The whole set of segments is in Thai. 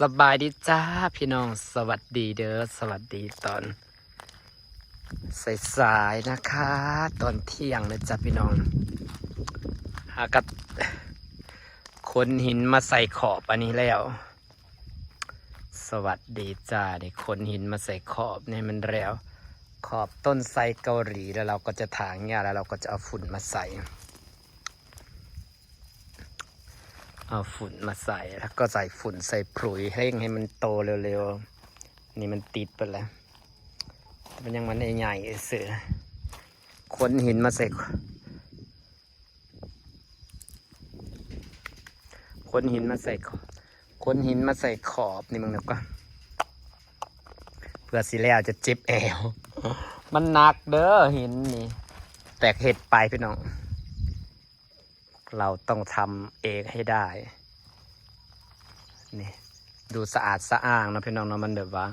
สบายดีจ้าพี่น้องสวัสดีเด้อสวัสดีตอนสายๆนะคะตอนเที่ยงนะจ๊ะพี่น้องหากับขนหินมาใส่ขอบอันนี้แล้วสวัสดีจ้าได้ขนหินมาใส่ขอบเนี่ยมันแล้วขอบต้นไทรเกาหลีแล้วเราก็จะถางหญ้าแล้วเราก็จะเอาฝุ่นมาใส่แล้วก็ใส่ฝุ่นใส่ผุยเร่งให้มันโตเร็วๆนี่มันติดไปแล้วมันยังมันใหญ่ๆเสือขนหินมาใส่ขนหินมาใส่ขอบนี่มึงนะก็เพื่อสิแล้วจะเจ็บแอวมันหนักเด้อหินนี่แตกเห็ดไปพี่น้องเราต้องทำเองให้ได้นี่ดูสะอาดสะอ้างนะพี่น้องเนาะมันแบบว่า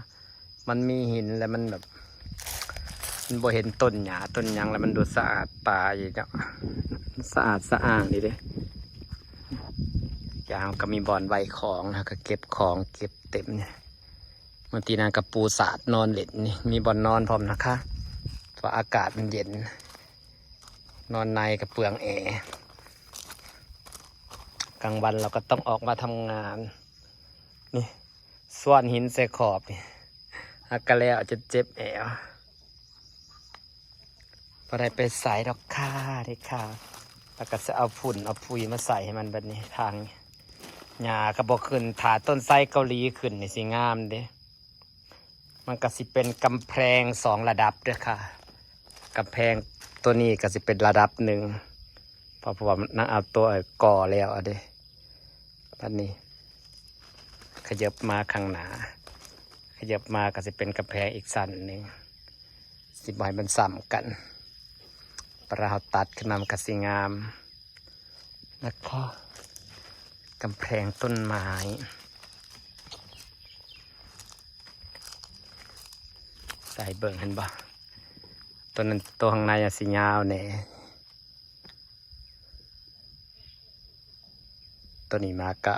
มันมีหินแล้วมันแบบมันบ่เห็นต้นหญ้าต้นหยังแล้วมันดูสะอาดตาอย่างเงี้ยสะอาดสะอ้างดีเด้อย่างก็มีบ่อนไว้ของนะก็เก็บของเก็บเต็มเนี่ยบางทีนางกระปูสาดนอนเล่นนี่มีบ่อนนอนพร้อมนะคะเพราะอากาศมันเย็นนอนในกับเปลืองแอร์กลางวันเราก็ต้องออกมาทำงานนี่ส่วนหินใส่ขอบนี่อากาศแล้วจะเจ็บแอวพอได้ไปใส่ดอกค่าได้ค่ะแล้วก็จะเอาฝุ่นเอาปุ๋ยมาใส่ให้มันแบบนี้ทางหญ้าก็บอกขึ้นถาต้นไทรเกาหลีขึ้นนี่สิงามเด้มันก็สิเป็นกำแพง2 ระดับด้วยค่ะกำแพงตัวนี้ก็สิเป็นระดับหนึ่งเพราะว่ามันเอาตัวก่อแล้วเด้บัดนี้ขยับมาข้างหน้าขยับมาก็จะเป็นกำแพงอีกสั้นหนึ่งสิบใบมันซ้ำกันเราตัดขึ้นมามันก็สิงามแล้วก็กำแพงต้นไม้ใส่เบิ่งเห็นบ่ตัวนั้นตัวข้างในสียาวแน่ตัวนี้มาก็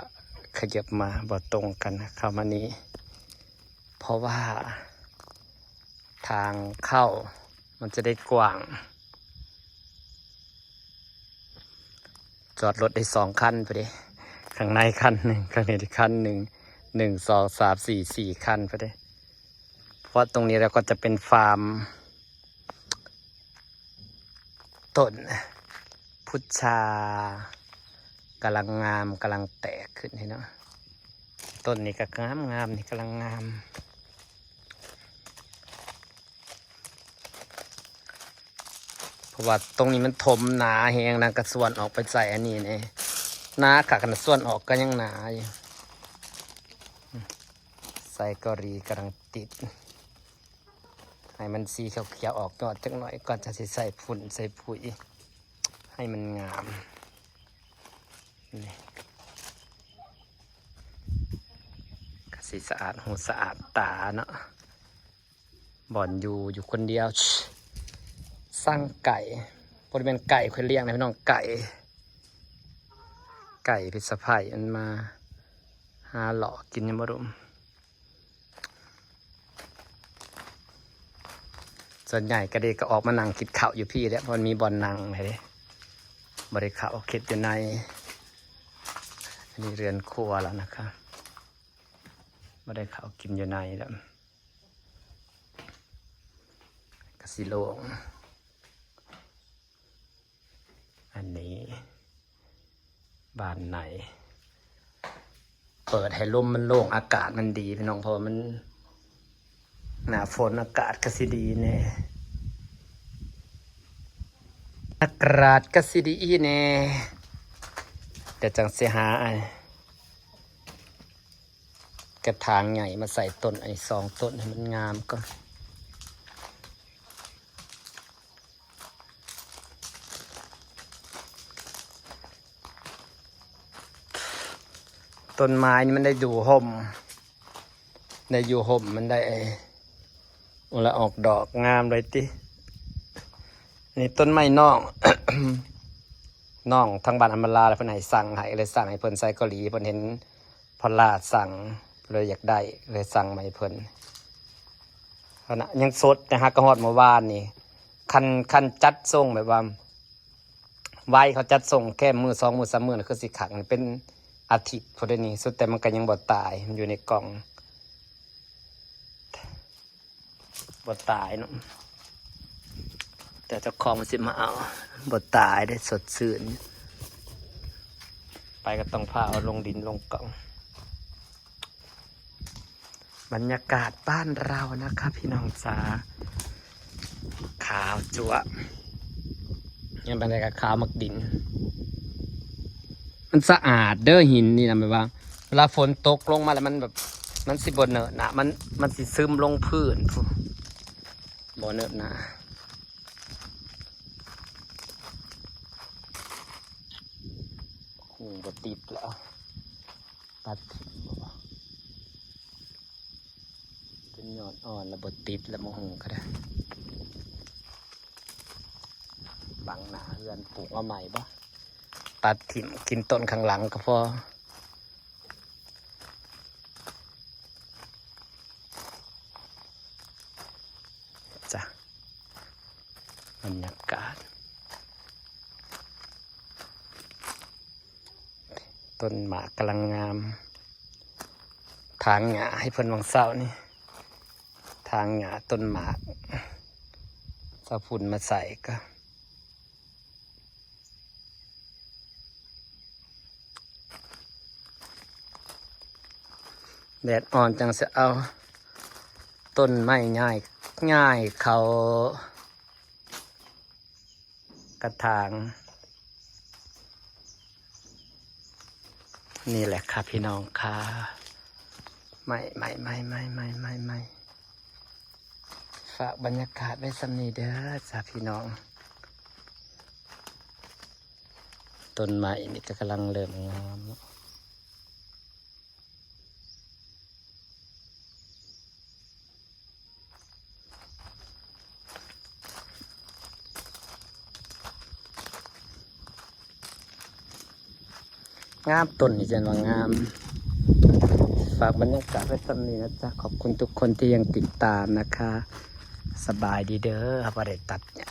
ขยับมาบ่ตรงกันเข้ามานี้เพราะว่าทางเข้ามันจะได้กว้างจอดรถได้2 คันไปดิข้างในคันหนึ่งข้างในคันหนึ่ง1 2 3 4 4 คันไปดิเพราะตรงนี้เราก็จะเป็นฟาร์มต้นพุทรากำลังงามกำลังแตกขึ้นให้เนาะต้นนี้ก็งามนี่กำลังงามเพราะว่าตรงนี้มันถมหนาแหงนะกระส่วนออกไปใส่อันนี้เนี่ยหนาขากันส่วนออกก็ยังหนาอยู่ใส่กอรีกำลังติดให้มันสีเขียวๆออกก่อนจักหน่อยก่อนจะใส่ฝุ่นใส่ปุ๋ยให้มันงามนี่กสีสะอาดหูสะอาดตาเนาะบ่อนอยู่คนเดียวสร้างไก่บริเวณไก่คนเลี้ยงนะพี่น้องไก่พิษภัยมันมาหาหลอกกินยังบ่รุมส่วนใหญ่ก็เด็กก็ออกมานั่งกินข้าวอยู่พี่แล้วมันมีบ่อนนั่งเลยบริข้าวเข็ดอยู่ในอันนี้เรือนครัวแล้วนะคะไม่ได้ข้าวกินอยู่ในแล้วกสิโลงอันนี้บ้านไหนเปิดให้ลมมันโล่งอากาศมันดีพี่น้องเพราะมันหน้าฝนอากาศกสิดีแน่อากาศกสิดีแน่เดี๋ยวจังเสียหากระถางใหญ่มาใส่ต้น2 ต้นให้มันงามก็ต้นไม้นี่มันได้ดูห่มได้อยู่ห่มมันได้แล้วออกดอกงามเลยตินี่ต้นไม้น่อง น่องทางบ้านอำมาลาแล้วเพิ่นให้สั่งให้เลยสั่งให้เพิ่นใส่เกาหลีเพิ่นเห็นพอลาสั่ง เลยอยากได้เลยสั่งมาให้เพิ่นเพราะนะยังสดนะฮะกระหอดเมื่อวานนี่คันจัดส่งแบบว่าไว้เขาจัดส่งแค่มือ2 มือ 3 มือนะคือสิขังเป็นอาทิตย์พอได้นี้สุดแต่มันก็ยังบ่ตายมันอยู่ในกล่องบ่ตายเนาะแต่เจ้าของมันสิมาเอาบ่ตายได้สดชื่นไปก็ต้องพาเอาลงดินลงกล่องบรรยากาศบ้านเรานะครับพี่น้องจ๋าขาวจั๊วยังบรรยากาศขาวมักดินมันสะอาดเด้อหินนี่นะแบบว่าเวลาฝนตกลงมาแล้วมันแบบมันสิบนเนอะหนะมันสิซึมลงพื้นบนเนอะหนะหูบติดแล้วตัดทิ้งบ่เป็นยอดอ่อนแล้วบติดแล้วโมโหก็ได้บังหนาเฮือนปลูกเอาใหม่บ่ตัดถิ่มกินต้นข้างหลังก็พอจ้ะบรรยากาศต้นหมากกำลังงามทางหญ้าให้เพิ่นวังเศร้านี่ทางหญ้าต้นหมากเจ้าฝุ่นมาใส่ก็แดดอ่อนจังจะเอาต้นไม้ง่ายเขากระถางนี่แหละค่ะพี่น้องค่ะไม่ฝากบรรยากาศไว้สำนีเด้อจ้าพี่น้องต้นไม้นี่ก็กำลังเริ่มงามงามต้นนี่จังว่างามฝากบรรยากาศไว้สำนีนะจ๊ะขอบคุณทุกคนที่ยังติดตามนะคะสบายดีเด้อบ่ได้ตัดเนี่ย